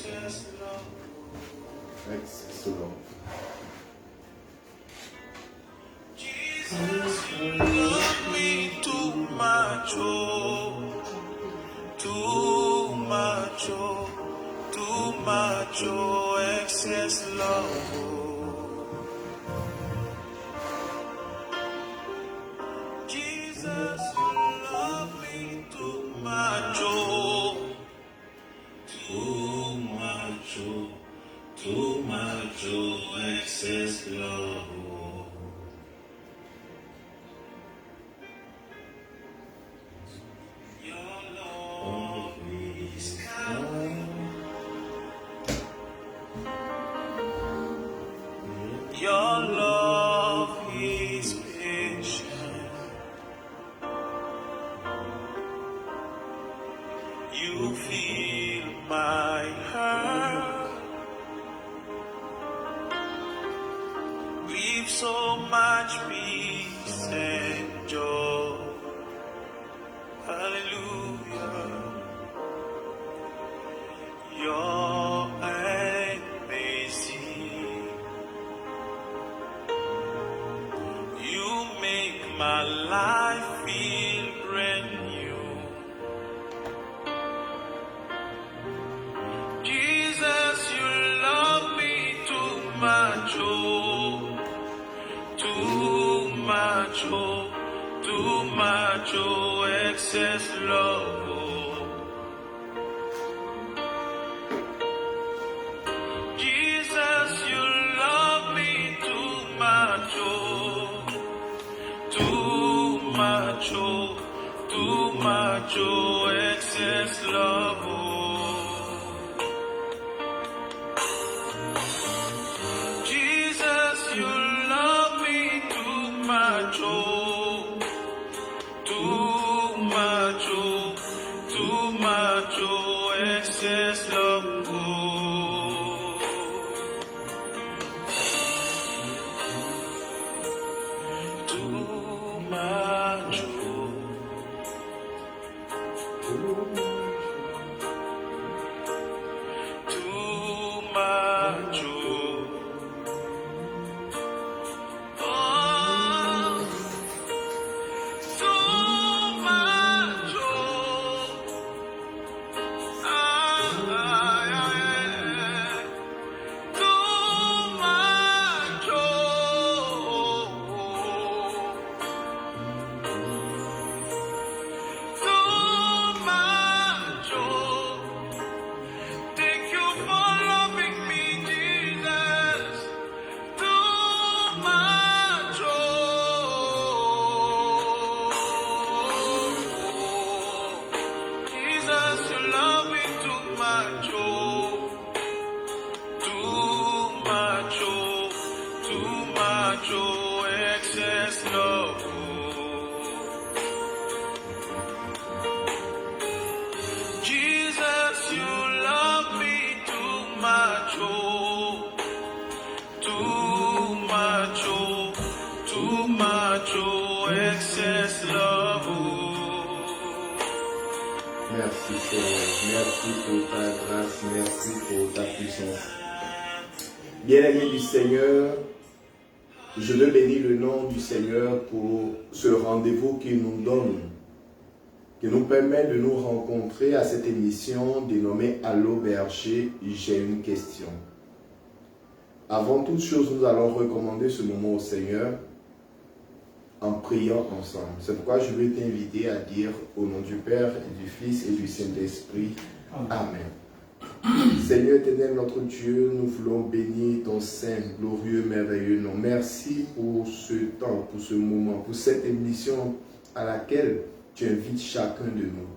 Excess love. Jesus, you love me too much, oh, too much, oh, too much, oh, excess love, oh. Jesus, you love me too much, oh, too much, oh, too much, oh, excess love, oh. Your love is kind. Your love is patient. You fill my heart with so much peace and joy. Hallelujah. You're amazing. You make my life feel brand new. Jesus, you love me too much, oh, too much, oh, too much, oh, excess love, oh. Jesus, you love me too much, oh, too much, oh, too much, oh, excess love, oh. Jesus, you love me too much, oh, too much, oh, too much, oh, excess love, oh. Too much, oh, too much, oh. Oh, too much, oh. Yeah. Too much, oh. Too much, oh. Thank you for loving me, Jesus. Too much, oh. Jesus, you love me too much, oh. Too much, oh. Too much, oh. Excess love, oh. Jesus, you love me too much, oh, too much, oh, too much, oh, excess love, oh. Merci Seigneur, merci pour ta grâce, merci pour ta puissance. Bien-aimés du Seigneur, je veux bénir le nom du Seigneur pour ce rendez-vous qu'il nous donne, qui nous permet de nous rencontrer à cette émission dénommée Allô Berger, j'ai une question. Avant toute chose, nous allons recommander ce moment au Seigneur en priant ensemble. C'est pourquoi je vais t'inviter à dire au nom du Père, et du Fils et du Saint-Esprit, Amen. Seigneur éternel, notre Dieu, nous voulons bénir ton saint, glorieux, merveilleux nom. Merci pour ce temps, pour ce moment, pour cette émission à laquelle tu invites chacun de nous.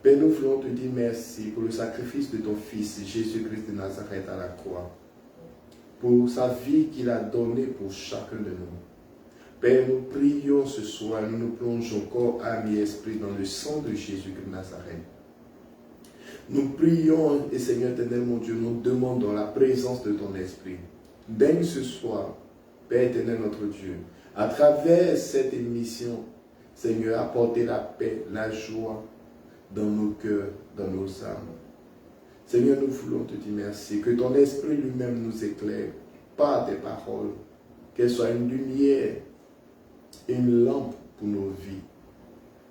Père, nous voulons te dire merci pour le sacrifice de ton Fils, Jésus-Christ de Nazareth à la croix, pour sa vie qu'il a donnée pour chacun de nous. Père, nous prions ce soir, nous nous plongeons corps, âme et esprit dans le sang de Jésus-Christ de Nazareth. Nous prions, et Seigneur éternel, mon Dieu, nous demandons la présence de ton esprit. Daigne ce soir, Père éternel, notre Dieu, à travers cette émission, Seigneur, apporter la paix, la joie dans nos cœurs, dans nos âmes. Seigneur, nous voulons te dire merci. Que ton esprit lui-même nous éclaire par tes paroles. Qu'elle soit une lumière, une lampe pour nos vies.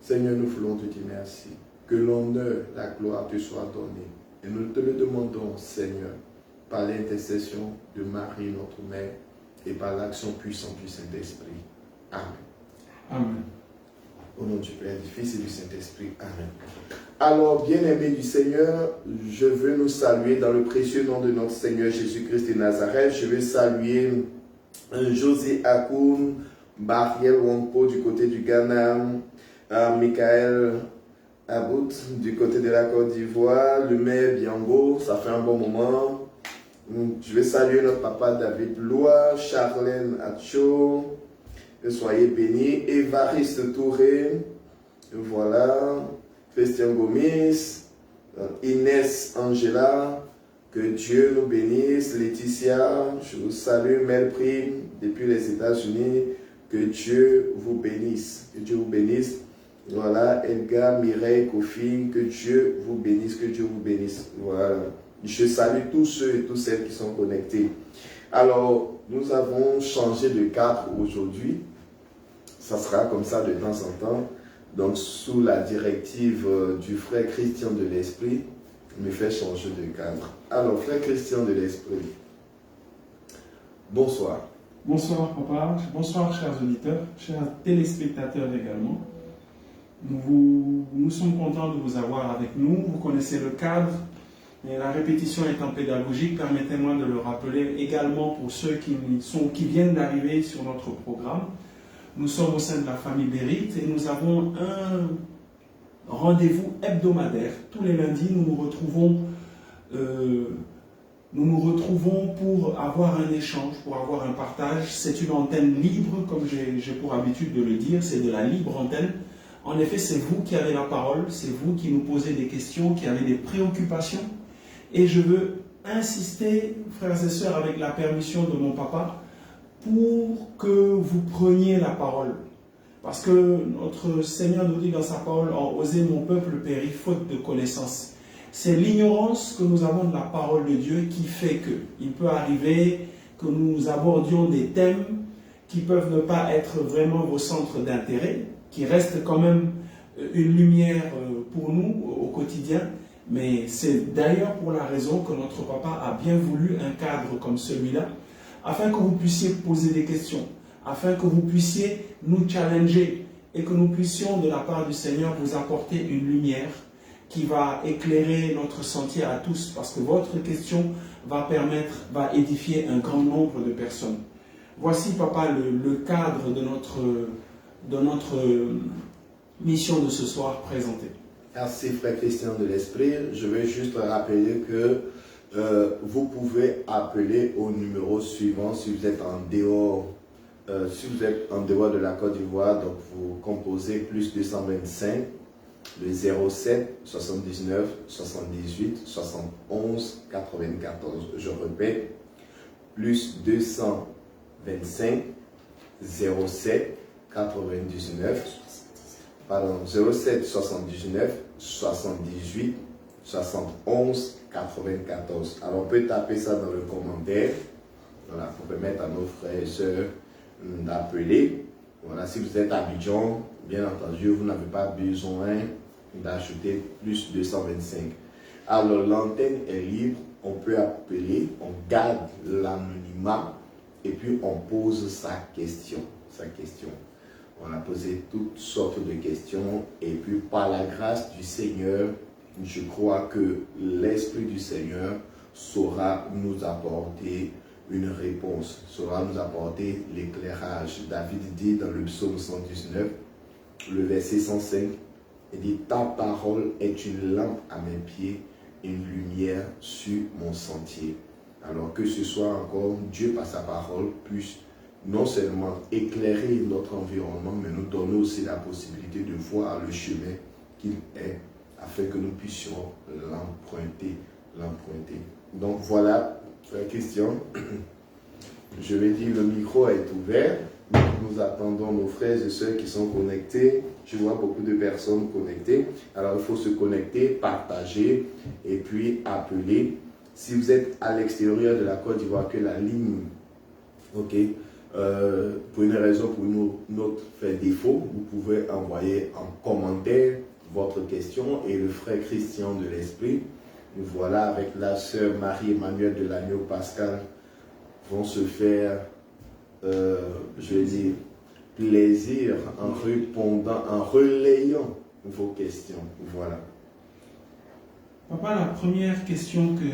Seigneur, nous voulons te dire merci. Que l'honneur, la gloire te soit donnée. Et nous te le demandons, Seigneur, par l'intercession de Marie, notre Mère, et par l'action puissante du Saint-Esprit. Amen. Amen. Au nom du Père, du Fils et du Saint-Esprit. Amen. Alors, bien-aimés du Seigneur, je veux nous saluer dans le précieux nom de notre Seigneur Jésus-Christ de Nazareth. Je veux saluer José Akoun, Bariel Wangpo du côté du Ghana, Michael About du côté de la Côte d'Ivoire, le maire Biango, ça fait un bon moment. Je vais saluer notre papa David Loa, Charlène Atcho, soyez bénis, Évariste Touré, voilà, Christian Gomis, Inès Angela, que Dieu nous bénisse, Laetitia, je vous salue, Mel Prime, depuis les États-Unis, que Dieu vous bénisse, que Dieu vous bénisse. Voilà, Edgar, Mireille, Kofi, que Dieu vous bénisse, que Dieu vous bénisse. Voilà. Je salue tous ceux et toutes celles qui sont connectés. Alors, nous avons changé de cadre aujourd'hui. Ça sera comme ça de temps en temps. Donc, sous la directive du frère Christian de l'Esprit, il me fait changer de cadre. Alors, frère Christian de l'Esprit, bonsoir. Bonsoir, papa. Bonsoir, chers auditeurs, chers téléspectateurs également. Nous sommes contents de vous avoir avec nous. Vous connaissez le cadre. Mais la répétition étant pédagogique, permettez-moi de le rappeler également pour ceux qui viennent d'arriver sur notre programme. Nous sommes au sein de la famille Bérite et nous avons un rendez-vous hebdomadaire. Tous les lundis, nous nous retrouvons pour avoir un échange, pour avoir un partage. C'est une antenne libre, comme j'ai pour habitude de le dire, c'est de la libre antenne. En effet, c'est vous qui avez la parole, c'est vous qui nous posez des questions, qui avez des préoccupations. Et je veux insister, frères et sœurs, avec la permission de mon papa, pour que vous preniez la parole. Parce que notre Seigneur nous dit dans sa parole, « Osez mon peuple périt faute de connaissance ». C'est l'ignorance que nous avons de la parole de Dieu qui fait qu'il peut arriver que nous abordions des thèmes qui peuvent ne pas être vraiment vos centres d'intérêt, qui restent quand même une lumière pour nous au quotidien. Mais c'est d'ailleurs pour la raison que notre papa a bien voulu un cadre comme celui-là, afin que vous puissiez poser des questions, afin que vous puissiez nous challenger et que nous puissions, de la part du Seigneur, vous apporter une lumière qui va éclairer notre sentier à tous, parce que votre question va édifier un grand nombre de personnes. Voici, papa, le cadre de notre mission de ce soir présenté. Merci, frère Christian de l'Esprit. Je vais juste rappeler que vous pouvez appeler au numéro suivant si vous êtes en dehors, de la Côte d'Ivoire. Donc, vous composez plus 225, le 07 79 78 71 94. Je répète, plus 225 07 99. Pardon, 07 79 78 71 94. Alors on peut taper ça dans le commentaire, voilà, pour permettre à nos frères et sœurs d'appeler. Voilà, si vous êtes à Abidjan, bien entendu, vous n'avez pas besoin d'ajouter plus 225. Alors l'antenne est libre, on peut appeler, on garde l'anonymat et puis on pose sa question. On a posé toutes sortes de questions et puis par la grâce du Seigneur, je crois que l'Esprit du Seigneur saura nous apporter une réponse, saura nous apporter l'éclairage. David dit dans le psaume 119, le verset 105, il dit « Ta parole est une lampe à mes pieds, une lumière sur mon sentier. » Alors que ce soit encore Dieu par sa parole puisse non seulement éclairer notre environnement, mais nous donner aussi la possibilité de voir le chemin qu'il est, afin que nous puissions l'emprunter. Donc voilà, frère Christian, je vais dire le micro est ouvert. Nous attendons nos frères et sœurs qui sont connectés. Je vois beaucoup de personnes connectées. Alors, il faut se connecter, partager et puis appeler. Si vous êtes à l'extérieur de la Côte d'Ivoire, que la ligne, ok, pour une raison, pour une autre fait défaut, vous pouvez envoyer en commentaire votre question et le frère Christian de l'Esprit, voilà, avec la sœur Marie-Emmanuelle de l'Agneau Pascal, vont se faire, je vais dire, plaisir en répondant, en relayant vos questions. Voilà. Papa, la première question que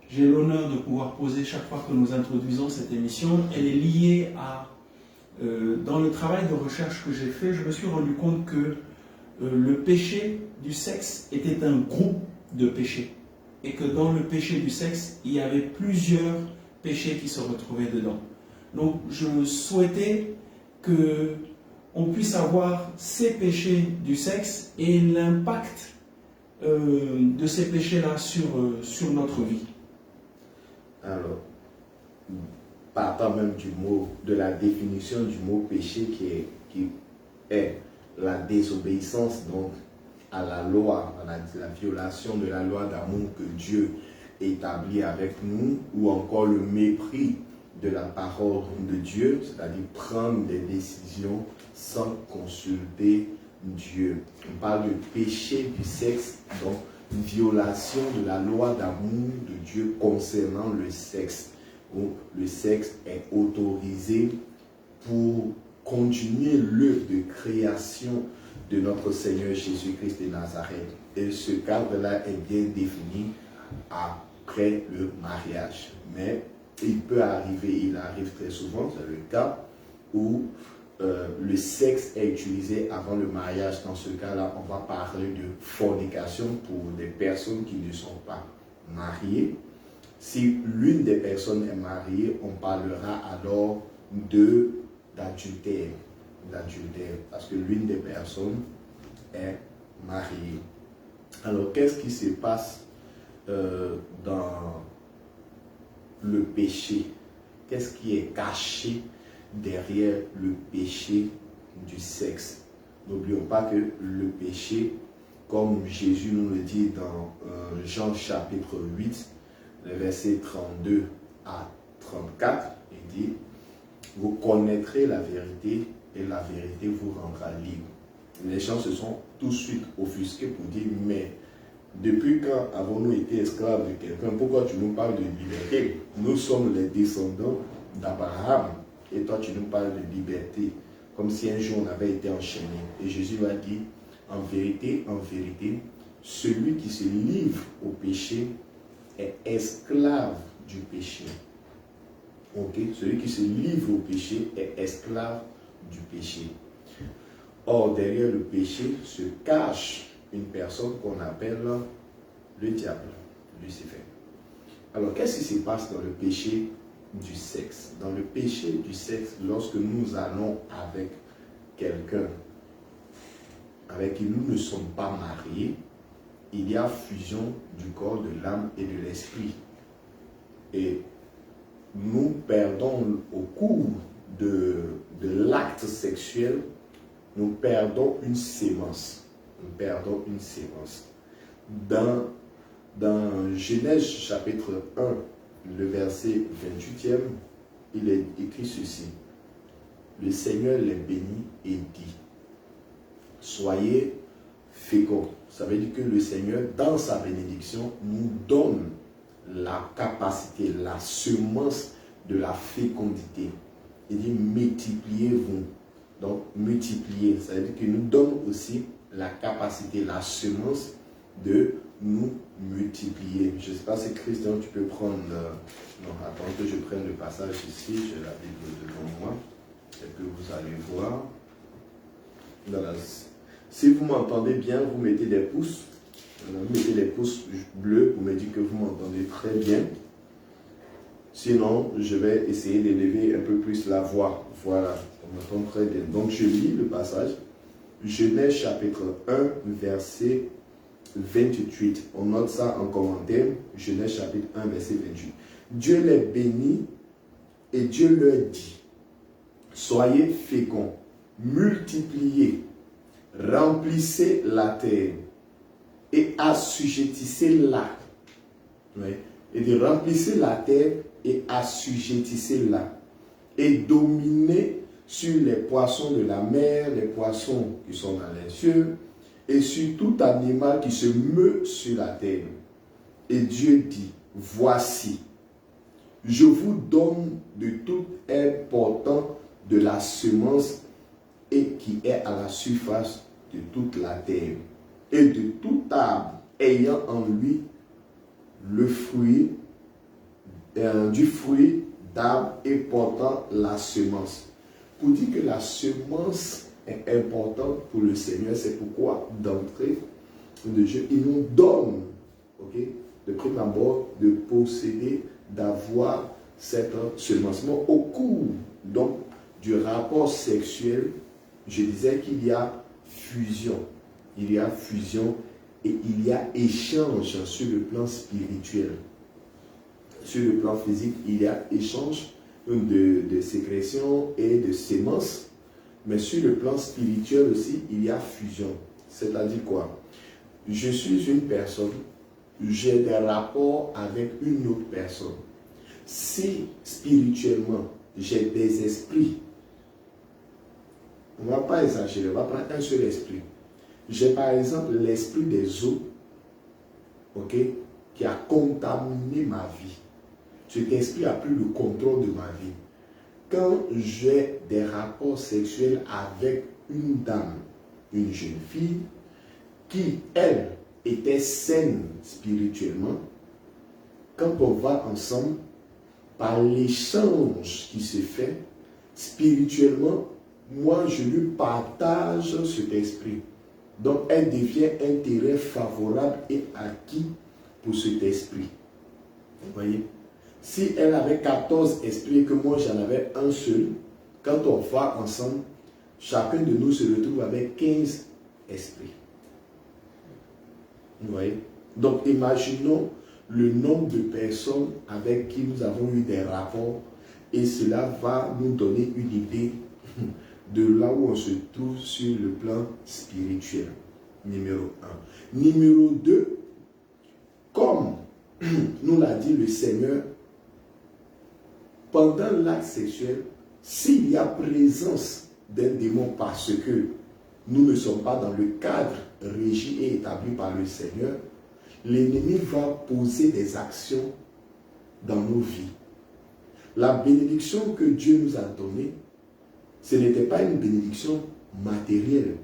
j'ai l'honneur de pouvoir poser chaque fois que nous introduisons cette émission, elle est liée à, dans le travail de recherche que j'ai fait, je me suis rendu compte que le péché du sexe était un groupe de péchés et que dans le péché du sexe, il y avait plusieurs péchés qui se retrouvaient dedans. Donc, je souhaitais qu'on puisse avoir ces péchés du sexe et l'impact de ces péchés-là sur notre vie. Alors, partant même du mot, de la définition du mot péché qui est la désobéissance donc à la loi, à la violation de la loi d'amour que Dieu établit avec nous, ou encore le mépris de la parole de Dieu, c'est-à-dire prendre des décisions sans consulter Dieu. On parle de péché du sexe, donc une violation de la loi d'amour de Dieu concernant le sexe, où le sexe est autorisé pour continuer l'œuvre de création de notre Seigneur Jésus-Christ de Nazareth. Et ce cadre-là est bien défini après le mariage. Mais il peut arriver, il arrive très souvent, c'est le cas où le sexe est utilisé avant le mariage. Dans ce cas-là, on va parler de fornication pour des personnes qui ne sont pas mariées. Si l'une des personnes est mariée, on parlera alors d'adultère, parce que l'une des personnes est mariée. Alors, qu'est-ce qui se passe dans le péché? Qu'est-ce qui est caché derrière le péché du sexe? N'oublions pas que le péché, comme Jésus nous le dit dans Jean chapitre 8, les versets 32 à 34, il dit: vous connaîtrez la vérité et la vérité vous rendra libre. Les gens se sont tout de suite offusqués pour dire: mais depuis quand avons-nous été esclaves de quelqu'un? Pourquoi tu nous parles de liberté? Nous sommes les descendants d'Abraham et toi tu nous parles de liberté, comme si un jour on avait été enchaîné. Et Jésus a dit: en vérité, celui qui se livre au péché est esclave du péché. Ok? Celui qui se livre au péché est esclave du péché. Or, derrière le péché se cache une personne qu'on appelle le diable, Lucifer. Alors, qu'est-ce qui se passe dans le péché du sexe? Dans le péché du sexe, lorsque nous allons avec quelqu'un avec qui nous ne sommes pas mariés, il y a fusion du corps, de l'âme et de l'esprit. Et nous perdons au cours de l'acte sexuel, nous perdons une sémence. Nous perdons une sémence. Dans Genèse chapitre 1, le verset 28e, il est écrit ceci: le Seigneur les bénit et dit: soyez féconds. Ça veut dire que le Seigneur, dans sa bénédiction, nous donne la capacité, la semence de la fécondité. Il dit: multipliez-vous. Donc, multiplier, ça veut dire qu'il nous donne aussi la capacité, la semence de nous multiplier. Je ne sais pas si Christian, tu peux prendre... non, attends que je prenne le passage ici. J'ai la Bible devant moi. Et que vous allez voir. Voilà. Si vous m'entendez bien, vous mettez des pouces. Vous mettez les pouces bleus pour me dire que vous m'entendez très bien. Sinon, je vais essayer d'élever un peu plus la voix. Voilà, on m'entend très bien. Donc, je lis le passage. Genèse chapitre 1, verset 28. On note ça en commentaire. Genèse chapitre 1, verset 28. Dieu les bénit et Dieu leur dit: soyez féconds, multipliez, remplissez la terre et assujettissez-la. Oui. Et de remplissez la terre et assujettissez-la. Et dominez sur les poissons de la mer, les poissons qui sont dans les cieux, et sur tout animal qui se meut sur la terre. Et Dieu dit, voici, je vous donne de toute herbe portant de la semence et qui est à la surface de toute la terre, et de tout arbre ayant en lui le fruit, du fruit d'arbre et portant la semence. Pour dire que la semence est importante pour le Seigneur, c'est pourquoi d'entrée de Dieu, il nous donne, de prime abord, de posséder, d'avoir cette semence. Mais au cours donc du rapport sexuel, je disais qu'il y a fusion. Il y a fusion et il y a échange sur le plan spirituel. Sur le plan physique, il y a échange de sécrétions et de sémences. Mais sur le plan spirituel aussi, il y a fusion. C'est-à-dire quoi? Je suis une personne, j'ai des rapports avec une autre personne. Si spirituellement, j'ai des esprits, on ne va pas exagérer, on va prendre un seul esprit. J'ai par exemple l'esprit des eaux, qui a contaminé ma vie. Cet esprit a pris le contrôle de ma vie. Quand j'ai des rapports sexuels avec une dame, une jeune fille, qui, elle, était saine spirituellement, quand on va ensemble, par l'échange qui se fait, spirituellement, moi, je lui partage cet esprit. Donc, elle devient un terrain favorable et acquis pour cet esprit. Vous voyez? Si elle avait 14 esprits et que moi, j'en avais un seul, quand on va ensemble, chacun de nous se retrouve avec 15 esprits. Vous voyez? Donc, imaginons le nombre de personnes avec qui nous avons eu des rapports et cela va nous donner une idée de là où on se trouve sur le plan spirituel. Numéro 1. Numéro 2, comme nous l'a dit le Seigneur, pendant l'acte sexuel, s'il y a présence d'un démon parce que nous ne sommes pas dans le cadre régi et établi par le Seigneur, l'ennemi va poser des actions dans nos vies. La bénédiction que Dieu nous a donnée, ce n'était pas une bénédiction matérielle.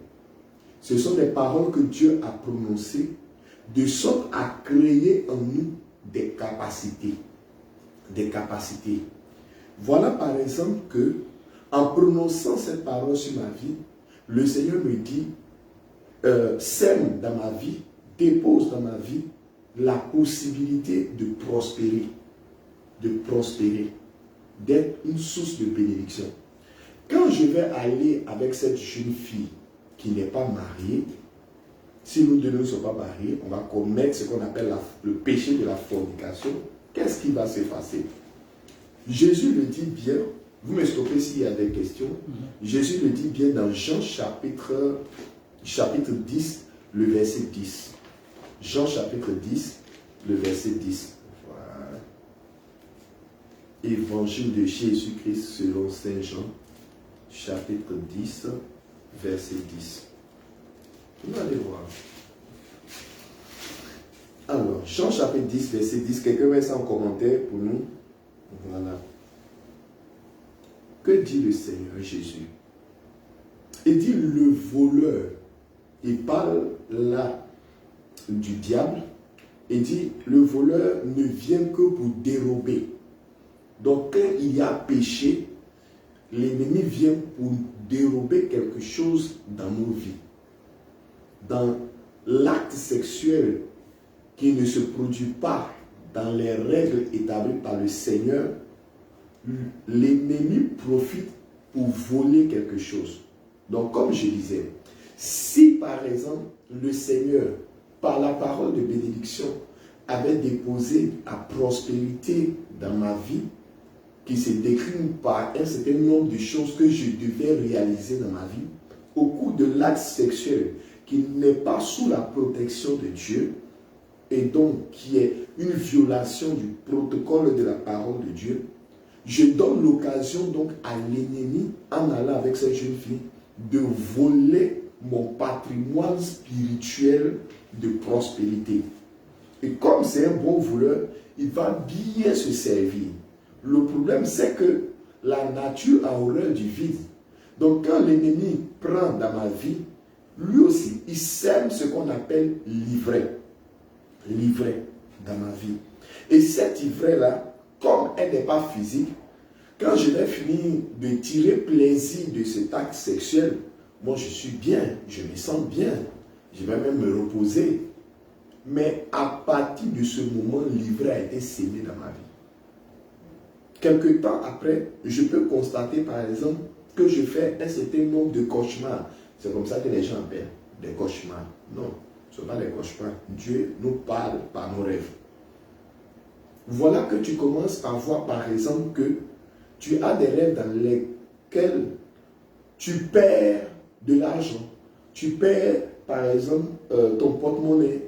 Ce sont des paroles que Dieu a prononcées de sorte à créer en nous des capacités. Des capacités. Voilà par exemple que, en prononçant cette parole sur ma vie, le Seigneur me dit, sème dans ma vie, dépose dans ma vie la possibilité de prospérer, d'être une source de bénédiction. Quand je vais aller avec cette jeune fille qui n'est pas mariée, si nous deux ne sommes pas mariés, on va commettre ce qu'on appelle le péché de la fornication. Qu'est-ce qui va se passer? Jésus le dit bien, vous me stoppez s'il y a des questions. Jésus le dit bien dans Jean chapitre 10, le verset 10. Jean chapitre 10, le verset 10. Voilà. Évangile de Jésus-Christ selon Saint Jean, chapitre 10, verset 10. Vous allez voir. Alors, Jean chapitre 10, verset 10. Quelqu'un met ça en commentaire pour nous. Voilà. Que dit le Seigneur Jésus? Il dit le voleur. Il parle là du diable. Il dit le voleur ne vient que pour dérober. Donc quand il y a péché, l'ennemi vient pour dérober quelque chose dans nos vies. Dans l'acte sexuel qui ne se produit pas dans les règles établies par le Seigneur, l'ennemi profite pour voler quelque chose. Donc comme je disais, si par exemple le Seigneur, par la parole de bénédiction, avait déposé la prospérité dans ma vie, qui se décline par un certain nombre de choses que je devais réaliser dans ma vie, au cours de l'acte sexuel qui n'est pas sous la protection de Dieu, et donc qui est une violation du protocole de la parole de Dieu, je donne l'occasion donc à l'ennemi, en allant avec cette jeune fille, de voler mon patrimoine spirituel de prospérité. Et comme c'est un bon voleur, il va bien se servir. Le problème, c'est que la nature a horreur du vide. Donc quand l'ennemi prend dans ma vie, lui aussi, il sème ce qu'on appelle l'ivraie. L'ivraie dans ma vie. Et cette ivraie-là, comme elle n'est pas physique, quand je vais finir de tirer plaisir de cet acte sexuel, moi je suis bien, je me sens bien, je vais même me reposer. Mais à partir de ce moment, l'ivraie a été sémée dans ma vie. Quelque temps après, je peux constater par exemple que je fais un certain nombre de cauchemars. C'est comme ça que les gens appellent des cauchemars. Non, ce ne sont pas des cauchemars. Dieu nous parle par nos rêves. Voilà que tu commences à voir par exemple que tu as des rêves dans lesquels tu perds de l'argent. Tu perds par exemple ton porte-monnaie.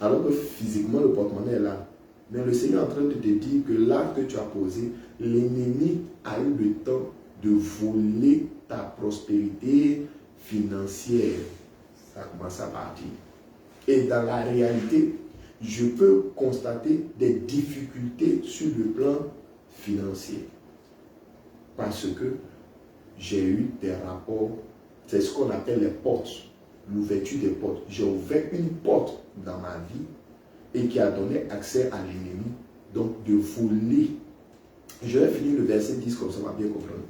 Alors que physiquement le porte-monnaie est là. Mais le Seigneur est en train de te dire que l'acte que tu as posé, l'ennemi a eu le temps de voler ta prospérité financière. Ça commence à partir. Et dans la réalité, je peux constater des difficultés sur le plan financier. Parce que j'ai eu des rapports, c'est ce qu'on appelle les portes, l'ouverture des portes. J'ai ouvert une porte dans ma vie et qui a donné accès à l'ennemi, donc de voler. Je vais finir le verset 10 comme ça, on va bien comprendre.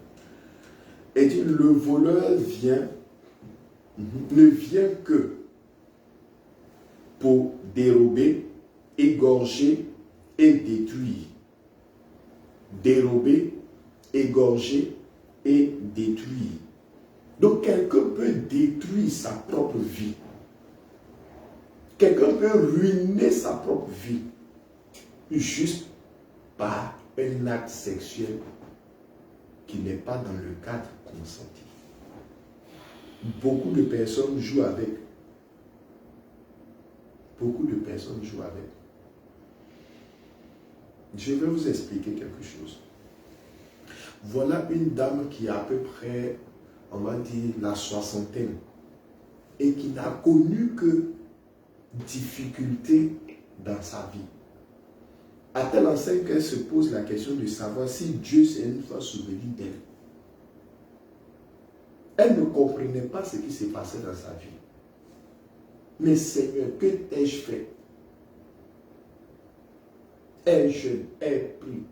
Et dit, le voleur ne vient que pour dérober, égorger et détruire. Dérober, égorger et détruire. Donc quelqu'un peut détruire sa propre vie. Quelqu'un peut ruiner sa propre vie juste par un acte sexuel qui n'est pas dans le cadre consenti. Beaucoup de personnes jouent avec. Beaucoup de personnes jouent avec. Je vais vous expliquer quelque chose. Voilà une dame qui a à peu près, on va dire, la soixantaine et qui n'a connu que difficultés dans sa vie. À tel enseigne qu'elle se pose la question de savoir si Dieu s'est une fois souvenu d'elle. Elle ne comprenait pas ce qui s'est passé dans sa vie. Mais Seigneur, que t'ai-je fait? Elle est jeune, elle prie.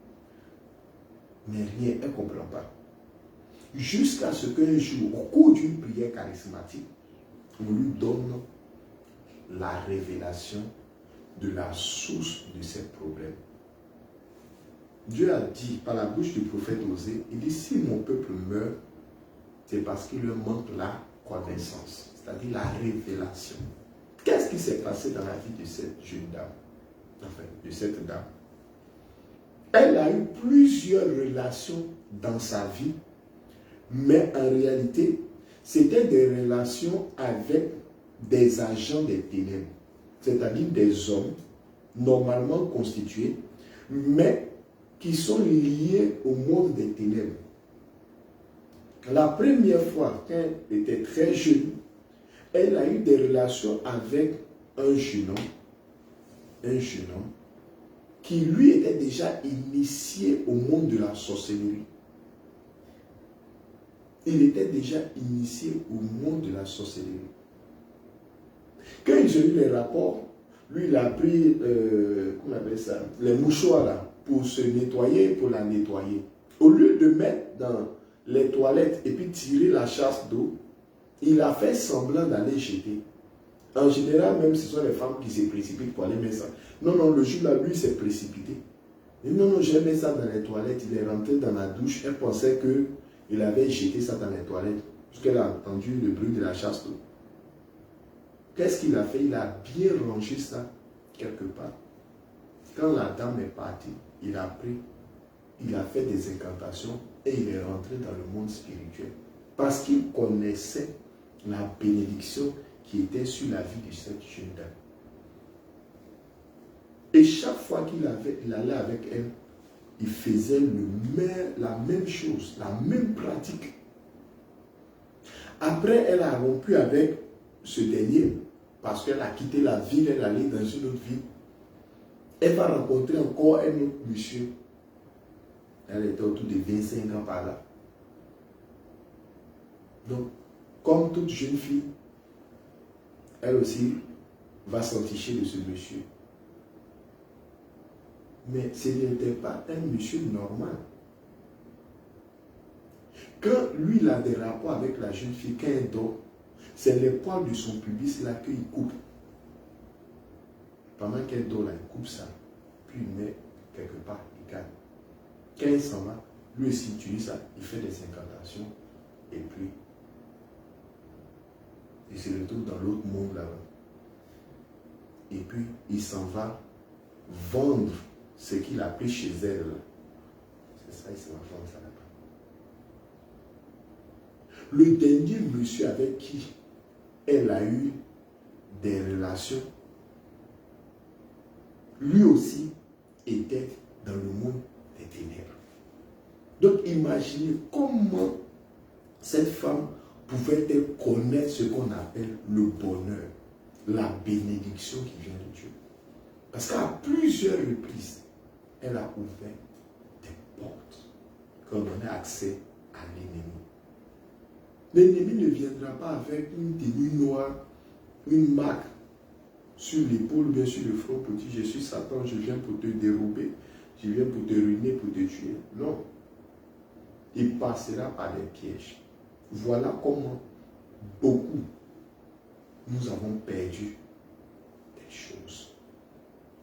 Mais rien, elle ne comprend pas. Jusqu'à ce qu'un jour, au cours d'une prière charismatique, on lui donne la révélation de la source de ses problèmes. Dieu a dit par la bouche du prophète Osée, il dit, si mon peuple meurt, c'est parce qu'il leur manque la connaissance, c'est-à-dire la révélation. Qu'est-ce qui s'est passé dans la vie de cette jeune dame? Enfin, de cette dame. Elle a eu plusieurs relations dans sa vie, mais en réalité, c'était des relations avec des agents des ténèbres, c'est-à-dire des hommes normalement constitués, mais qui sont liés au monde des ténèbres. La première fois, quand elle était très jeune, elle a eu des relations avec un jeune homme qui lui était déjà initié au monde de la sorcellerie. Il était déjà initié au monde de la sorcellerie. Quand ils ont eu les rapports, lui il a pris, comment on appelle ça, les mouchoirs là, pour se nettoyer, pour la nettoyer. Au lieu de mettre dans les toilettes et puis tirer la chasse d'eau, il a fait semblant d'aller jeter. En général, même ce sont les femmes qui se précipitent pour aller mettre ça. Non, non, le jour-là, lui, s'est précipité. Et non, non, j'ai mis ça dans les toilettes. Il est rentré dans la douche. Elle pensait qu'il avait jeté ça dans les toilettes. Puisqu'elle a entendu le bruit de la chasse d'eau. Qu'est-ce qu'il a fait? Il a bien rangé ça quelque part. Quand la dame est partie, il a pris il a fait des incantations et il est rentré dans le monde spirituel. Parce qu'il connaissait la bénédiction qui était sur la vie de cette jeune dame. Et chaque fois qu'il allait avec elle, il faisait la même chose, la même pratique. Après, elle a rompu avec ce dernier, parce qu'elle a quitté la ville, elle allait dans une autre ville. Elle va rencontrer encore un autre monsieur. Elle était autour de 25 ans par là. Donc, comme toute jeune fille, elle aussi va s'enticher de ce monsieur. Mais ce n'était pas un monsieur normal. Quand lui, il a des rapports avec la jeune fille, quand elle dort, c'est les poils de son pubis là qu'il coupe. Pendant qu'elle dort là, il coupe ça. Puis il met quelque part, il calme. Quand il s'en va, lui aussi utilise ça, il fait des incantations. Et puis, il se retrouve dans l'autre monde là-bas. Et puis, il s'en va vendre ce qu'il a pris chez elle. C'est ça, il s'en va vendre ça là-bas. Le dernier monsieur avec qui elle a eu des relations, lui aussi était dans le monde des ténèbres. Donc imaginez comment cette femme pouvait-elle connaître ce qu'on appelle le bonheur, la bénédiction qui vient de Dieu. Parce qu'à plusieurs reprises, elle a ouvert des portes qui ont donné accès à l'ennemi. L'ennemi ne viendra pas avec une tenue noire, une marque sur l'épaule, bien sur le front, pour dire je suis Satan, je viens pour te dérober, je viens pour te ruiner, pour te tuer. Non. Il passera par des pièges. Voilà comment beaucoup nous avons perdu des choses.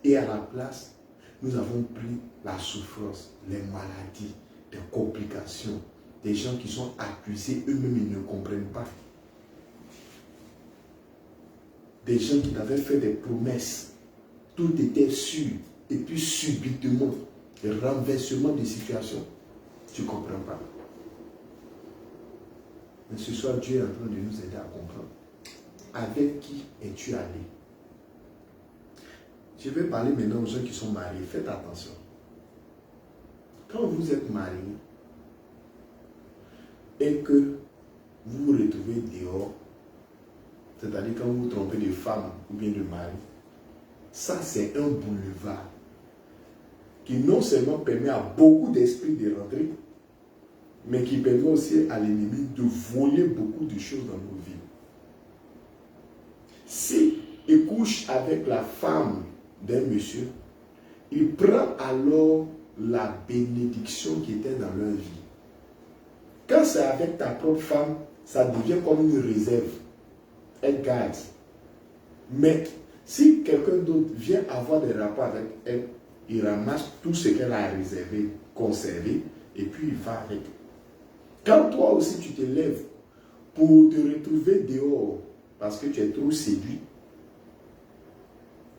Et à la place, nous avons pris la souffrance, les maladies, des complications, des gens qui sont accusés, eux-mêmes ils ne comprennent pas. Des gens qui avaient fait des promesses, tout était sûr, et puis subitement, le renversement des situations, tu ne comprends pas. Mais ce soir, Dieu est en train de nous aider à comprendre. Avec qui es-tu allé? Je vais parler maintenant aux gens qui sont mariés. Faites attention. Quand vous êtes marié et que vous vous retrouvez dehors, c'est-à-dire quand vous vous trompez de femme ou bien de mari, ça c'est un boulevard qui non seulement permet à beaucoup d'esprits de rentrer, mais qui permet aussi à l'ennemi de voler beaucoup de choses dans nos vies. Si il couche avec la femme d'un monsieur, il prend alors la bénédiction qui était dans leur vie. Quand c'est avec ta propre femme, ça devient comme une réserve. Elle garde. Mais si quelqu'un d'autre vient avoir des rapports avec elle, il ramasse tout ce qu'elle a réservé, conservé, et puis il va avec. Quand toi aussi tu te lèves pour te retrouver dehors parce que tu es trop séduit,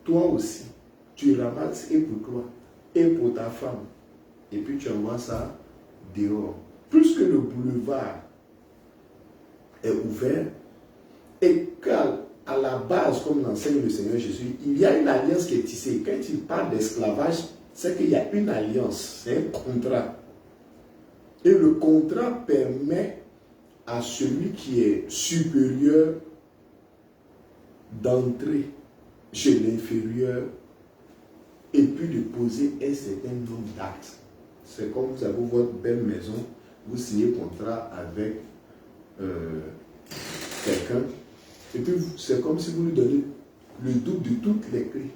toi aussi, tu ramasses et pour toi, et pour ta femme, et puis tu envoies ça dehors. Plus que le boulevard est ouvert, et qu'à la base, comme l'enseigne le Seigneur Jésus, il y a une alliance qui est tissée. Quand il parle d'esclavage, c'est qu'il y a une alliance, c'est un contrat. Et le contrat permet à celui qui est supérieur d'entrer chez l'inférieur et puis de poser un certain nombre d'actes. C'est comme vous avez votre belle maison, vous signez contrat avec quelqu'un, et puis c'est comme si vous lui donnez le double de toutes les clés.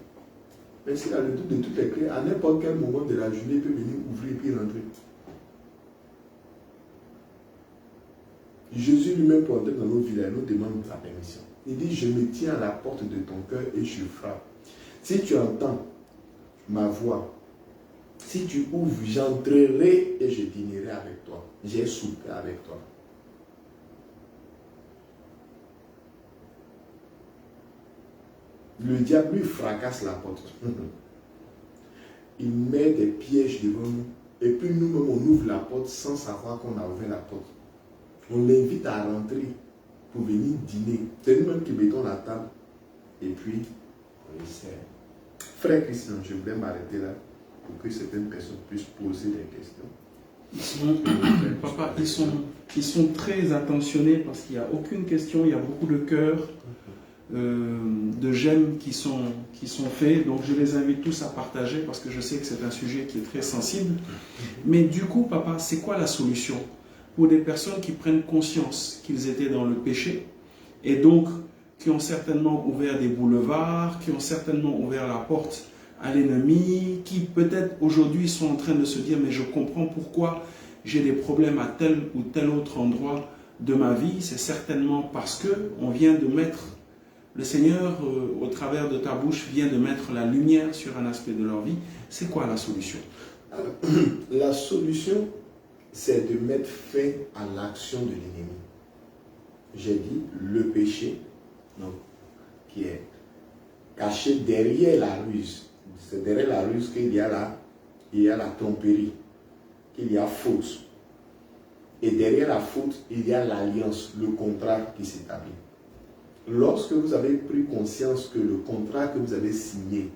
Mais s'il a le double de toutes les clés, à n'importe quel moment de la journée, il peut venir ouvrir et puis rentrer. Jésus lui-même, pour entrer dans nos villages, nous demande la permission. Il dit, je me tiens à la porte de ton cœur et je frappe. Si tu entends ma voix, si tu ouvres, j'entrerai et je dînerai avec toi. J'ai soupé avec toi. Le diable lui fracasse la porte. Il met des pièges devant nous Et puis nous-mêmes, on ouvre la porte sans savoir qu'on a ouvert la porte. On l'invite à rentrer pour venir dîner. C'est nous-mêmes qui mettons la table. Et puis, on les sert. Frère Christian, je voulais m'arrêter là pour que certaines personnes puissent poser des questions. Papa, ils sont très attentionnés parce qu'il n'y a aucune question, il y a beaucoup de cœurs, de j'aime qui sont faits. Donc je les invite tous à partager parce que je sais que c'est un sujet qui est très sensible. Mais du coup, papa, c'est quoi la solution pour des personnes qui prennent conscience qu'ils étaient dans le péché et donc qui ont certainement ouvert des boulevards, qui ont certainement ouvert la porte à l'ennemi, qui peut-être aujourd'hui sont en train de se dire « mais je comprends pourquoi j'ai des problèmes à tel ou tel autre endroit de ma vie ». C'est certainement parce qu'on vient de mettre, le Seigneur, au travers de ta bouche, vient de mettre la lumière sur un aspect de leur vie. C'est quoi la solution? Alors, la solution, c'est de mettre fin à l'action de l'ennemi. J'ai dit le péché, donc, qui est caché derrière la ruse. C'est derrière la ruse qu'il y a la tromperie, qu'il y a faute. Et derrière la faute, il y a l'alliance, le contrat qui s'établit. Lorsque vous avez pris conscience que le contrat que vous avez signé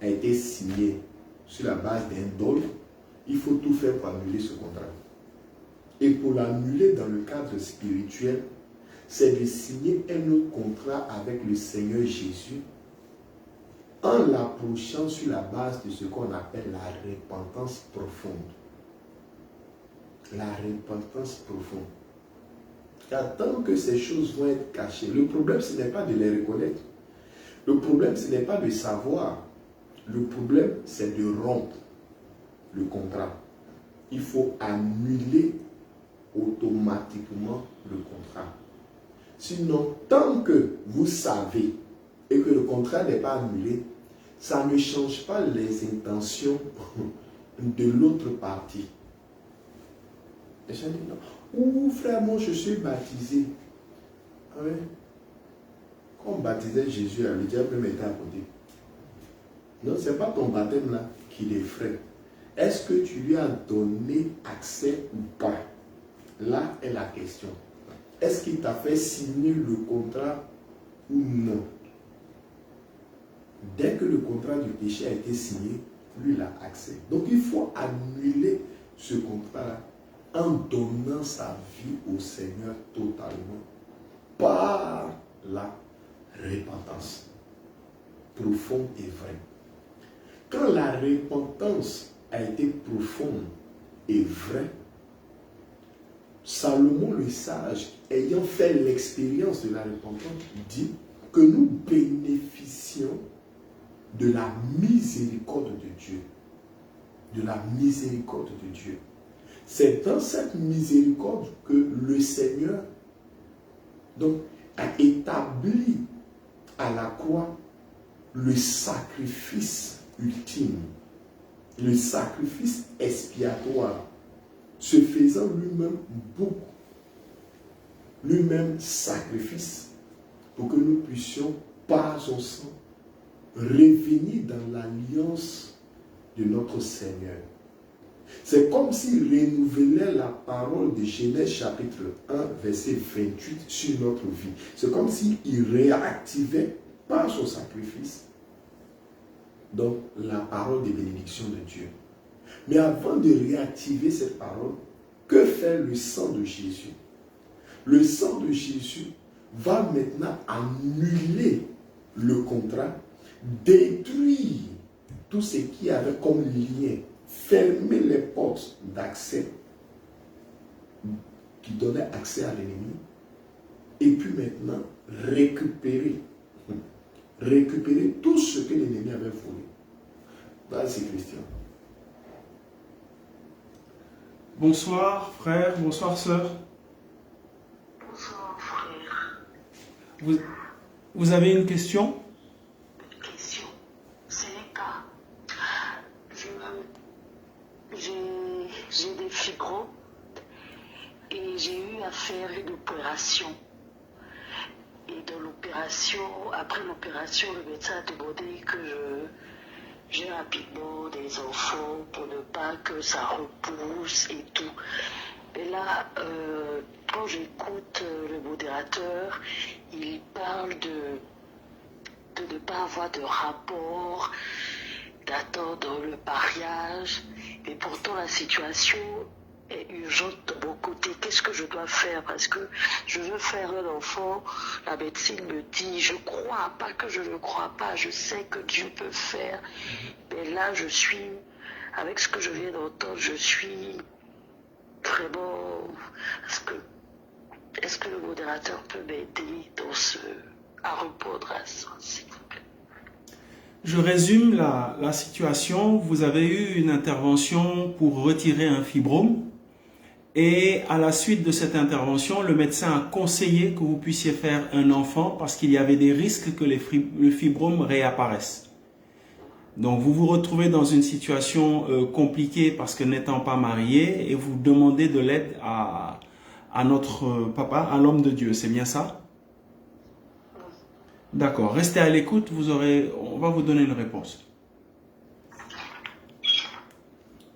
a été signé sur la base d'un dol, il faut tout faire pour annuler ce contrat. Et pour l'annuler dans le cadre spirituel, c'est de signer un autre contrat avec le Seigneur Jésus en l'approchant sur la base de ce qu'on appelle la repentance profonde. La repentance profonde. Car tant que ces choses vont être cachées, le problème ce n'est pas de les reconnaître. Le problème ce n'est pas de savoir. Le problème c'est de rompre le contrat. Il faut annuler automatiquement le contrat. Sinon, tant que vous savez et que le contrat n'est pas annulé, ça ne change pas les intentions de l'autre partie. Et je dis non. Ouh, frère, moi je suis baptisé. Ah ouais. Quand on baptisait Jésus, le diable m'était à côté. Non, ce n'est pas ton baptême là qui l'effraie. Est-ce que tu lui as donné accès ou pas? Là est la question. Est-ce qu'il t'a fait signer le contrat ou non? Dès que le contrat du péché a été signé, lui il a accès. Donc il faut annuler ce contrat-là en donnant sa vie au Seigneur totalement par la repentance profonde et vraie. Quand la repentance a été profonde et vraie, Salomon le sage, ayant fait l'expérience de la repentance, dit que nous bénéficions de la miséricorde de Dieu. De la miséricorde de Dieu. C'est dans cette miséricorde que le Seigneur donc, a établi à la croix le sacrifice ultime, le sacrifice expiatoire, se faisant lui-même beaucoup, lui-même sacrifice, pour que nous puissions, par son sang, revenir dans l'alliance de notre Seigneur. C'est comme s'il renouvelait la parole de Genèse chapitre 1, verset 28 sur notre vie. C'est comme s'il réactivait par son sacrifice donc la parole de bénédiction de Dieu. Mais avant de réactiver cette parole, que fait le sang de Jésus? Le sang de Jésus va maintenant annuler le contrat, détruire tout ce qui avait comme lien, fermer les portes d'accès qui donnaient accès à l'ennemi, et puis maintenant récupérer tout ce que l'ennemi avait volé. Vas-y, Christian. Bonsoir frère, bonsoir sœur. Bonsoir frère. Vous avez une question? Question. Ce n'est pas. J'ai des fibromes et j'ai eu à faire une opération. Et dans l'opération, après l'opération, le médecin a demandé que j'ai rapidement des enfants pour ne pas que ça repousse et tout. Et là, quand j'écoute le modérateur, il parle de ne pas avoir de rapport, d'attendre le mariage. Et pourtant, la situation est urgente de mon côté. Qu'est-ce que je dois faire? Parce que je veux faire un enfant. La médecine me dit, je crois pas que je ne crois pas. Je sais que Dieu peut faire. Mais là, je suis, avec ce que je viens d'entendre, je suis vraiment... Est-ce que le modérateur peut m'aider à répondre à ça, s'il vous plaît? Je résume la situation. Vous avez eu une intervention pour retirer un fibrome et à la suite de cette intervention, le médecin a conseillé que vous puissiez faire un enfant parce qu'il y avait des risques que le fibrome réapparaisse. Donc vous vous retrouvez dans une situation compliquée parce que n'étant pas marié et vous demandez de l'aide à notre papa, à l'homme de Dieu. C'est bien ça? D'accord. Restez à l'écoute, on va vous donner une réponse.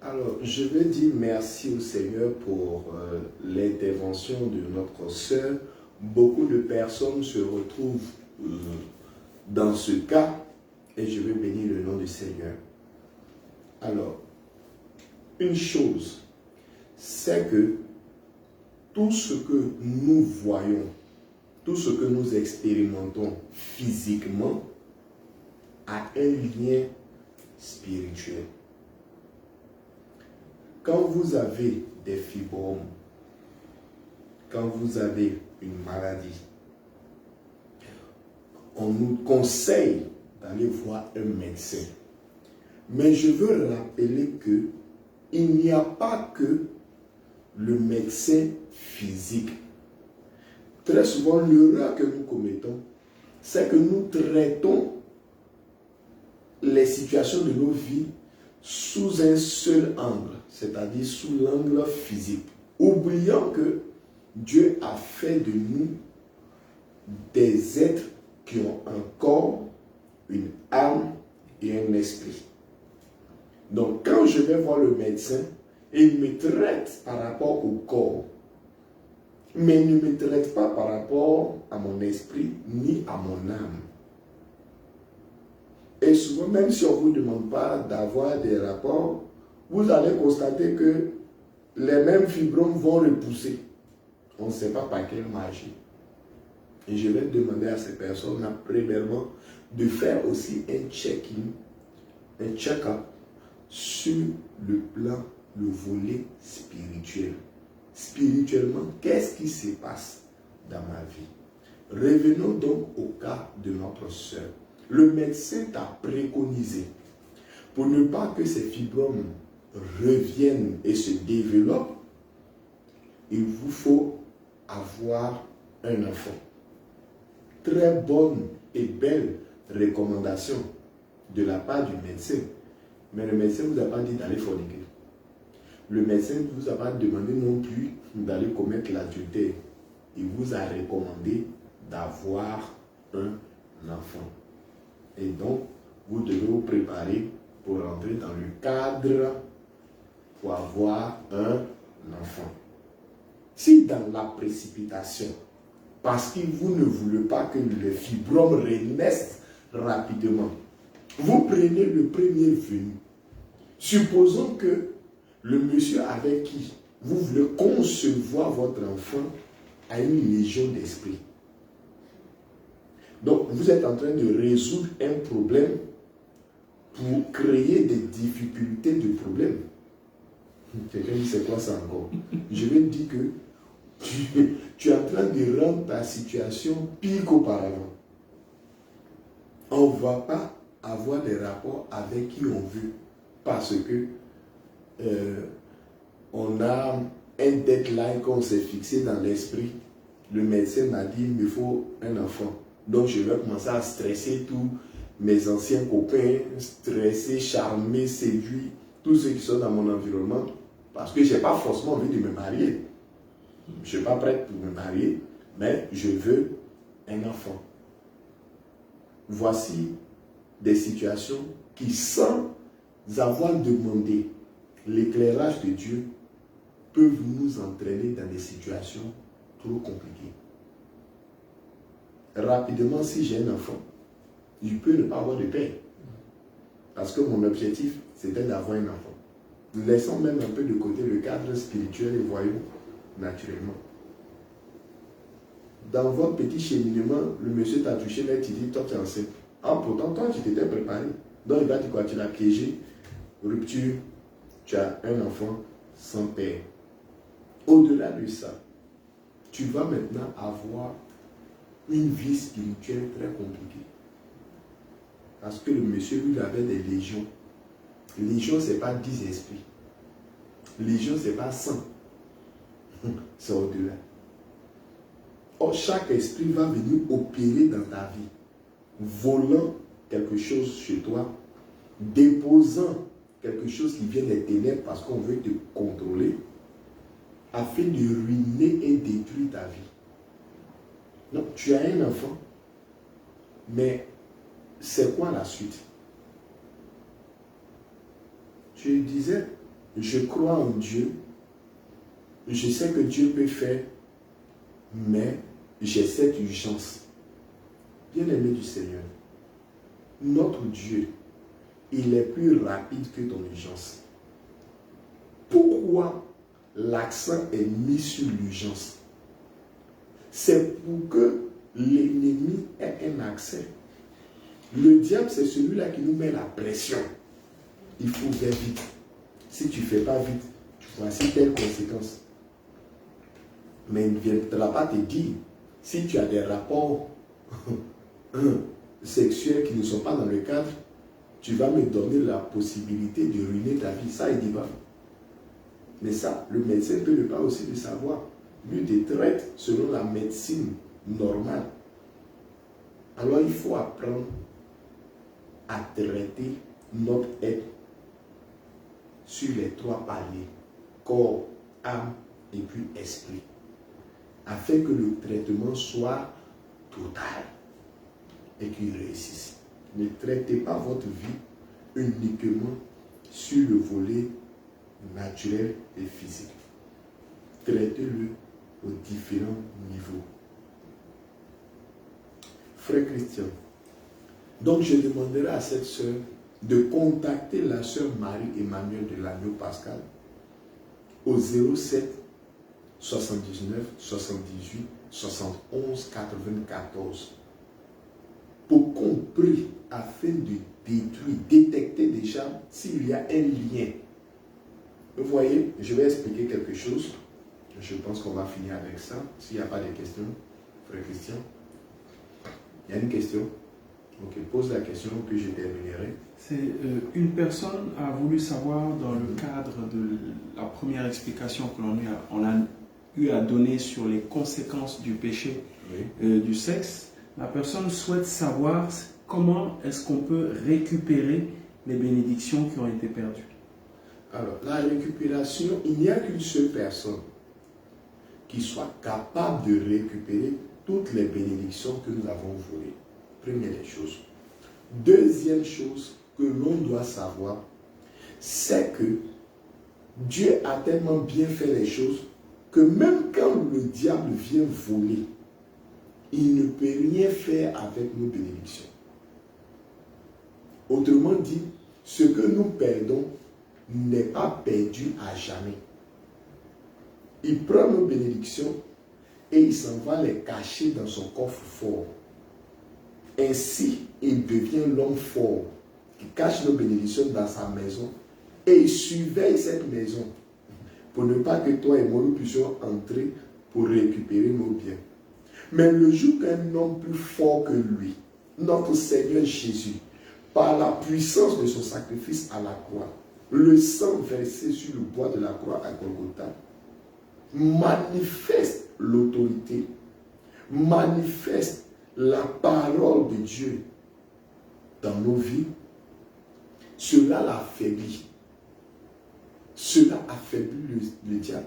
Alors, je veux dire merci au Seigneur pour l'intervention de notre sœur. Beaucoup de personnes se retrouvent dans ce cas et je veux bénir le nom du Seigneur. Alors, une chose, c'est que tout ce que nous voyons, tout ce que nous expérimentons physiquement a un lien spirituel. Quand vous avez des fibromes, quand vous avez une maladie, on nous conseille d'aller voir un médecin. Mais je veux rappeler que il n'y a pas que le médecin physique. Très souvent, l'erreur que nous commettons, c'est que nous traitons les situations de nos vies sous un seul angle, c'est-à-dire sous l'angle physique, oubliant que Dieu a fait de nous des êtres qui ont un corps, une âme et un esprit. Donc, quand je vais voir le médecin, il me traite par rapport au corps, mais il ne me traite pas par rapport à mon esprit ni à mon âme. Et souvent, même si on ne vous demande pas d'avoir des rapports, vous allez constater que les mêmes fibromes vont repousser. On ne sait pas par quelle magie. Et je vais demander à ces personnes, premièrement, de faire aussi un check-in, un check-up sur le plan, le volet spirituel. Spirituellement, qu'est-ce qui se passe dans ma vie? Revenons donc au cas de notre sœur. Le médecin t'a préconisé pour ne pas que ces fibromes reviennent et se développent, il vous faut avoir un enfant. Très bonne et belle recommandation de la part du médecin. Mais le médecin ne vous a pas dit d'aller forniquer. Le médecin ne vous a pas demandé non plus d'aller commettre l'adultère. Il vous a recommandé d'avoir un enfant. Et donc, vous devez vous préparer pour entrer dans le cadre pour avoir un enfant. Si dans la précipitation, parce que vous ne voulez pas que les fibromes renaissent rapidement, vous prenez le premier venu, supposons que le monsieur avec qui vous voulez concevoir votre enfant a une légion d'esprit. Donc, vous êtes en train de résoudre un problème pour créer des difficultés de problème. Quelqu'un dit, c'est quoi ça encore? Je vais dire que tu es en train de rendre ta situation pire qu'auparavant. On ne va pas avoir des rapports avec qui on veut parce que on a un deadline qu'on s'est fixé dans l'esprit. Le médecin m'a dit, il me faut un enfant. Donc, je vais commencer à stresser tous mes anciens copains, stresser, charmer, séduire tous ceux qui sont dans mon environnement parce que je n'ai pas forcément envie de me marier. Je ne suis pas prête pour me marier, mais je veux un enfant. Voici des situations qui, sans avoir demandé l'éclairage de Dieu, peuvent nous entraîner dans des situations trop compliquées. Rapidement, si j'ai un enfant, je peux ne pas avoir de paix. Parce que mon objectif, c'était d'avoir un enfant. Laissons même un peu de côté le cadre spirituel et voyons naturellement. Dans votre petit cheminement, le monsieur t'a touché, mais tu dis, toi tu es enceinte. Ah, pourtant, toi tu t'étais préparé. Donc il va dire quoi? Tu l'as piégé, rupture, tu as un enfant sans père. Au-delà de ça, tu vas maintenant avoir une vie spirituelle très compliquée. Parce que le monsieur, lui, avait des légions. Légion, ce n'est pas 10 esprits. Légion, ce n'est pas 100. C'est au-delà. Or, chaque esprit va venir opérer dans ta vie, volant quelque chose chez toi, déposant quelque chose qui vient des ténèbres parce qu'on veut te contrôler, afin de ruiner et détruire ta vie. Donc, tu as un enfant, mais c'est quoi la suite? Tu disais, je crois en Dieu, je sais que Dieu peut faire, mais j'ai cette urgence. Bien-aimé du Seigneur, notre Dieu, il est plus rapide que ton urgence. Pourquoi l'accent est mis sur l'urgence? C'est pour que l'ennemi ait un accès. Le diable, c'est celui-là qui nous met la pression. Il faut faire vite. Si tu ne fais pas vite, voici telle conséquence. Mais il ne viendra pas te dire, si tu as des rapports sexuels qui ne sont pas dans le cadre, tu vas me donner la possibilité de ruiner ta vie. Ça, il dit pas. Mais ça, le médecin ne peut pas aussi le savoir. Lui, il te traite selon la médecine normale. Alors, il faut apprendre à traiter notre être sur les 3 paliers, corps, âme et puis esprit, afin que le traitement soit total et qu'il réussisse. Ne traitez pas votre vie uniquement sur le volet naturel et physique. Traitez-le aux différents niveaux. Frère Christian, donc je demanderai à cette sœur de contacter la sœur Marie-Emmanuelle de l'Agneau Pascal au 07 79 78 71 94 pour qu'on prie afin de détruire, détecter déjà s'il y a un lien. Vous voyez, je vais expliquer quelque chose. Je pense qu'on va finir avec ça. S'il n'y a pas de questions, frère Christian. Il y a une question? Ok, pose la question que je terminerai. C'est une personne a voulu savoir dans le cadre de la première explication que l'on a eu à donner sur les conséquences du péché du sexe. La personne souhaite savoir comment est-ce qu'on peut récupérer les bénédictions qui ont été perdues. Alors, la récupération, il n'y a qu'une seule personne qui soit capable de récupérer toutes les bénédictions que nous avons volées. Première des choses. Deuxième chose que l'on doit savoir, c'est que Dieu a tellement bien fait les choses que même quand le diable vient voler, il ne peut rien faire avec nos bénédictions. Autrement dit, ce que nous perdons n'est pas perdu à jamais. Il prend nos bénédictions et il s'en va les cacher dans son coffre fort. Ainsi, il devient l'homme fort qui cache nos bénédictions dans sa maison et il surveille cette maison pour ne pas que toi et moi nous puissions entrer pour récupérer nos biens. Mais le jour qu'un homme plus fort que lui, notre Seigneur Jésus, par la puissance de son sacrifice à la croix, le sang versé sur le bois de la croix à Golgotha, manifeste l'autorité, manifeste la parole de Dieu dans nos vies, cela l'affaiblit. Cela affaiblit le diable.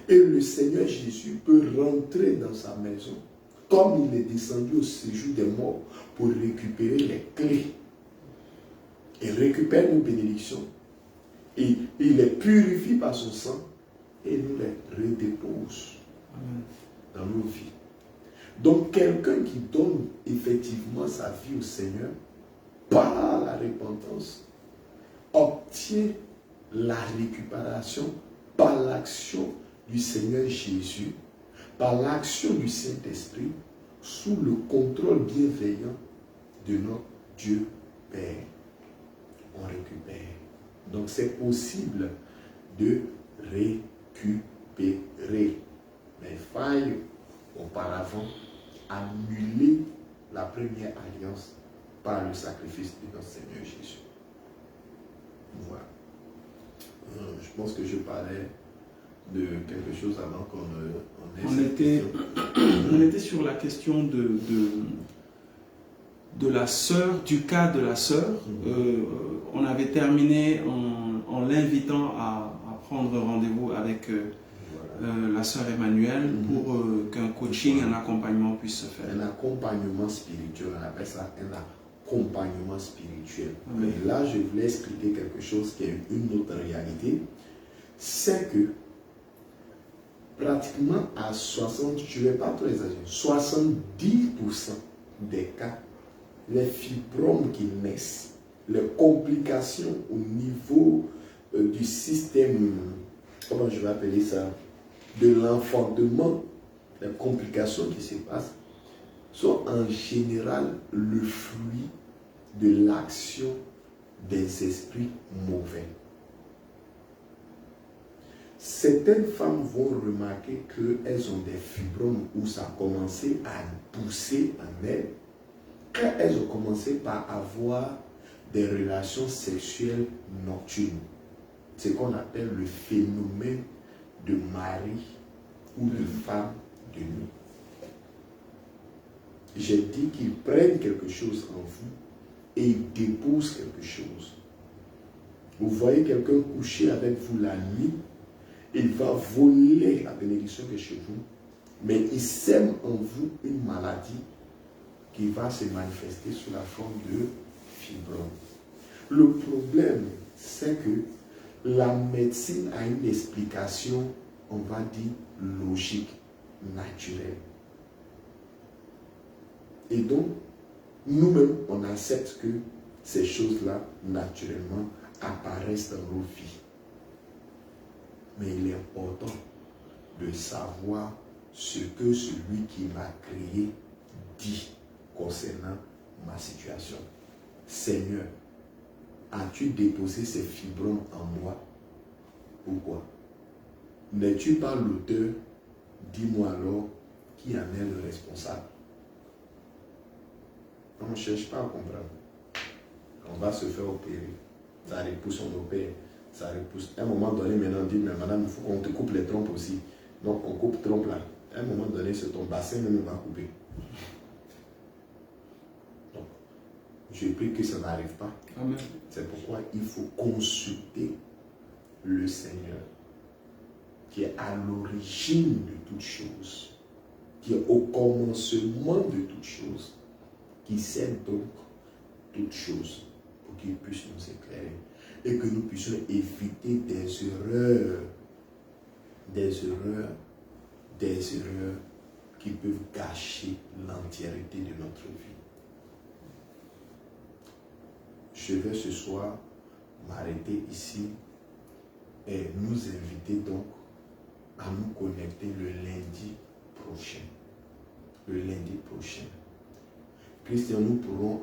Et le Seigneur Jésus peut rentrer dans sa maison comme il est descendu au séjour des morts pour récupérer les clés Il récupère nos bénédictions. Et il les purifie par son sang et nous les redépose dans nos vies. Donc quelqu'un qui donne effectivement sa vie au Seigneur par la repentance obtient la récupération par l'action du Seigneur Jésus, par l'action du Saint-Esprit, sous le contrôle bienveillant de notre Dieu Père. On récupère. Donc c'est possible de récupérer. Mais il faille auparavant annuler la première alliance par le sacrifice de notre Seigneur Jésus. Voilà. Je pense que je parlais de quelque chose avant qu'on ait on était sur la question de la sœur, du cas de la sœur. On avait terminé en l'invitant à prendre rendez-vous avec la sœur Emmanuelle pour qu'un coaching, un accompagnement puisse se faire. Un accompagnement spirituel, on appelle ça un accompagnement spirituel. Mais là, je voulais expliquer quelque chose qui est une autre réalité. C'est que pratiquement à 60, je ne vais pas trop exagérer, 70% des cas, les fibromes qui naissent, les complications au niveau du système, comment je vais appeler ça, de l'enfantement, les complications qui se passent, sont en général le fruit de l'action des esprits mauvais. Certaines femmes vont remarquer qu'elles ont des fibromes où ça a commencé à pousser en elles. Quand elles ont commencé par avoir des relations sexuelles nocturnes, c'est ce qu'on appelle le phénomène de mari ou de femme de nuit. J'ai dit qu'ils prennent quelque chose en vous et ils déposent quelque chose. Vous voyez quelqu'un coucher avec vous la nuit, il va voler la bénédiction qui est chez vous, mais il sème en vous une maladie qui va se manifester sous la forme de fibrome. Le problème, c'est que la médecine a une explication, on va dire, logique, naturelle. Et donc, nous-mêmes, on accepte que ces choses-là, naturellement, apparaissent dans nos vies. Mais il est important de savoir ce que celui qui m'a créé dit concernant ma situation. Seigneur, as-tu déposé ces fibromes en moi? Pourquoi? N'es-tu pas l'auteur? Dis-moi alors qui en est le responsable. On ne cherche pas à comprendre. On va se faire opérer. Ça repousse, on opère. Ça repousse. À un moment donné, maintenant, on dit, mais madame, il faut qu'on te coupe les trompes aussi. Donc, on coupe trompe là. À un moment donné, c'est ton bassin même va couper. Donc, je prie que ça n'arrive pas. Amen. C'est pourquoi il faut consulter le Seigneur, qui est à l'origine de toutes choses, qui est au commencement de toutes choses, qui sait donc toutes choses pour qu'il puisse nous éclairer et que nous puissions éviter des erreurs qui peuvent gâcher l'entièreté de notre vie. Je vais ce soir m'arrêter ici et nous inviter donc à nous connecter le lundi prochain. Le lundi prochain. Christian, nous pourrons,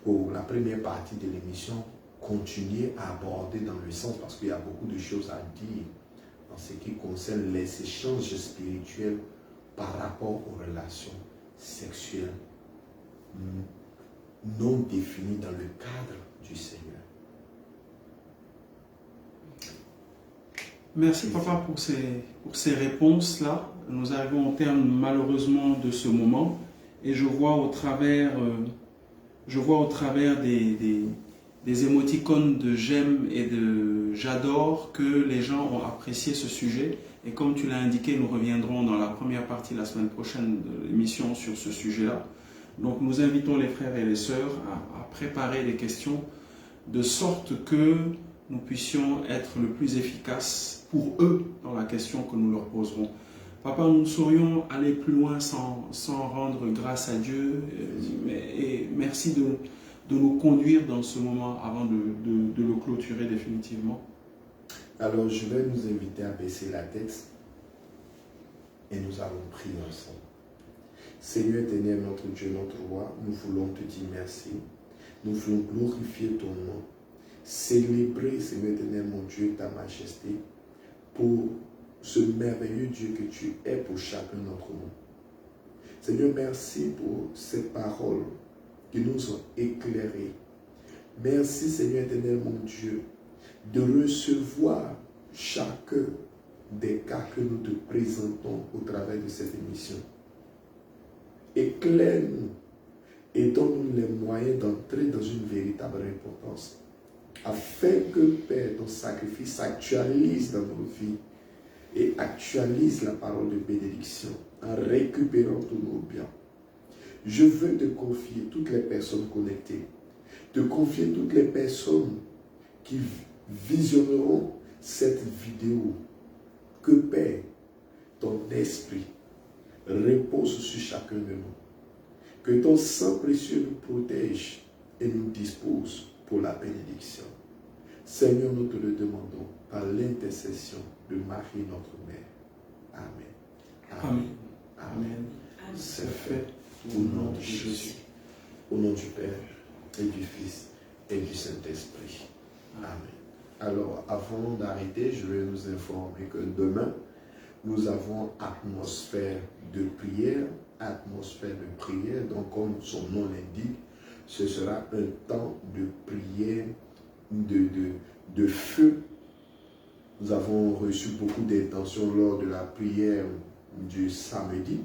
pour la première partie de l'émission, continuer à aborder dans le sens, parce qu'il y a beaucoup de choses à dire en ce qui concerne les échanges spirituels par rapport aux relations sexuelles non définies dans le cadre du Seigneur. Merci papa pour ces réponses-là. Nous arrivons au terme malheureusement de ce moment et je vois au travers des émoticônes de j'aime et de j'adore que les gens ont apprécié ce sujet. Et comme tu l'as indiqué, nous reviendrons dans la première partie la semaine prochaine de l'émission sur ce sujet-là. Donc nous invitons les frères et les sœurs à préparer des questions de sorte que nous puissions être le plus efficaces pour eux dans la question que nous leur poserons. Papa, nous saurions aller plus loin sans rendre grâce à Dieu et merci de nous conduire dans ce moment avant de le clôturer définitivement. Alors, je vais nous inviter à baisser la tête et nous allons prier ensemble. Seigneur éternel, notre Dieu, notre roi, nous voulons te dire merci. Nous voulons glorifier ton nom. Célébrer, Seigneur éternel, mon Dieu, ta majesté, pour ce merveilleux Dieu que tu es pour chacun d'entre nous. Seigneur, merci pour ces paroles qui nous ont éclairés. Merci, Seigneur éternel, mon Dieu, de recevoir chacun des cas que nous te présentons au travers de cette émission. Éclaire-nous et donne-nous les moyens d'entrer dans une véritable importance, afin que, Père, ton sacrifice s'actualise dans nos vies et actualise la parole de bénédiction en récupérant tous nos biens. Je veux te confier toutes les personnes connectées, te confier toutes les personnes qui visionneront cette vidéo. Que, Père, ton esprit repose sur chacun de nous. Que ton sang précieux nous protège et nous dispose pour la bénédiction. Seigneur, nous te le demandons par l'intercession de Marie, notre Mère. Amen. Amen. Amen. C'est fait au nom de Jésus. Au nom du Père et du Fils et du Saint-Esprit. Amen. Alors, avant d'arrêter, je vais nous informer que demain, nous avons atmosphère de prière. Donc, comme son nom l'indique, ce sera un temps de prière, de feu. Nous avons reçu beaucoup d'intentions lors de la prière du samedi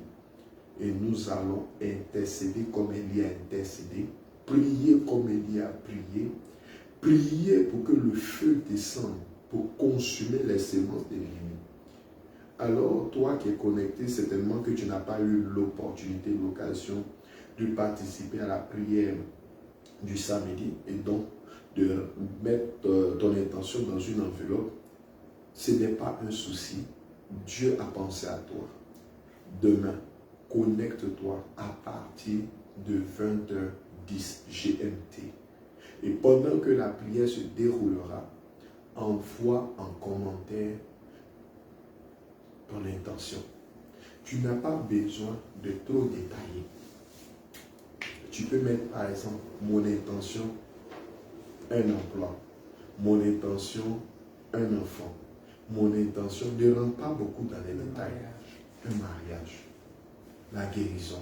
et nous allons intercéder comme Élie a intercédé, prier comme Élie a prié, prier pour que le feu descende, pour consumer les semences de l'ennemi. Alors, toi qui es connecté, certainement que tu n'as pas eu l'opportunité, l'occasion de participer à la prière du samedi et donc de mettre ton intention dans une enveloppe. Ce n'est pas un souci. Dieu a pensé à toi. Demain, connecte-toi à partir de 20h10 GMT. Et pendant que la prière se déroulera, envoie en commentaire ton intention. Tu n'as pas besoin de trop détailler. Tu peux mettre par exemple mon intention, un emploi, mon intention, un enfant, mon intention. Ne rentre pas beaucoup dans les détails. Un mariage, la guérison.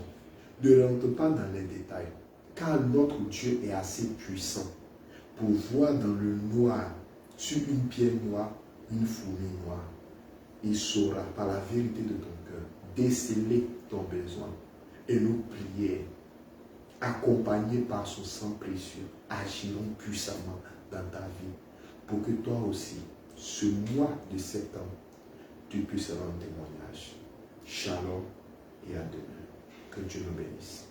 Ne rentre pas dans les détails, car notre Dieu est assez puissant pour voir dans le noir, sur une pierre noire, une fourmi noire. Il saura par la vérité de ton cœur déceler ton besoin et nos prières, accompagnées par son sang précieux, agiront puissamment dans ta vie pour que toi aussi, ce mois de septembre, tu puisses rendre témoignage. Shalom et à demain. Que Dieu nous bénisse.